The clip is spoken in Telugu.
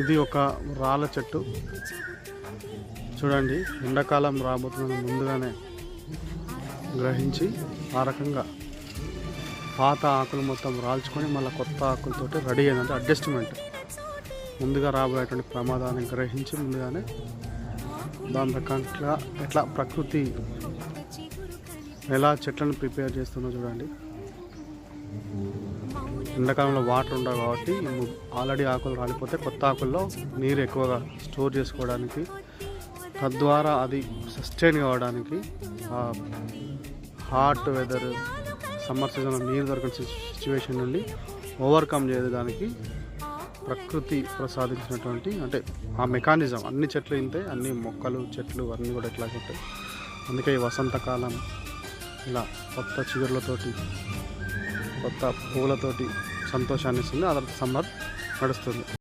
ఇది ఒక రాళ్ళ చెట్టు చూడండి. ఎండాకాలం రాబోతున్న ముందుగానే గ్రహించి ఆ రకంగా పాత ఆకులు మొత్తం రాల్చుకొని మళ్ళీ కొత్త ఆకులతోటి రెడీ అయిందంటే అడ్జస్ట్మెంట్. ముందుగా రాబోయేటువంటి ప్రమాదాన్ని గ్రహించి ముందుగానే దాని రకంగా ఎట్లా ప్రకృతి ఎలా చెట్లను ప్రిపేర్ చేస్తుందో చూడండి. ఎండాకాలంలో వాటర్ ఉండవు కాబట్టి ఆల్రెడీ ఆకులు రాలిపోతే కొత్త ఆకుల్లో నీరు ఎక్కువగా స్టోర్ చేసుకోవడానికి, తద్వారా అది సస్టైన్ కావడానికి, హాట్ వెదర్ సమ్మర్ సీజన్లో నీరు దొరకని సిచ్యువేషన్ నుండి ఓవర్కమ్ చేయడానికి ప్రకృతి ప్రసాదించినటువంటి అంటే ఆ మెకానిజం. అన్ని చెట్లు ఇంతే, అన్ని మొక్కలు చెట్లు అన్నీ కూడా ఇట్లా ఉంటాయి. అందుకే ఈ వసంతకాలం ఇలా కొత్త చిగురులతోటి కొత్త పువ్వులతోటి సంతోషాన్ని ఇస్తుంది. ఆ తర్వాత సమ్మర్ నడుస్తుంది.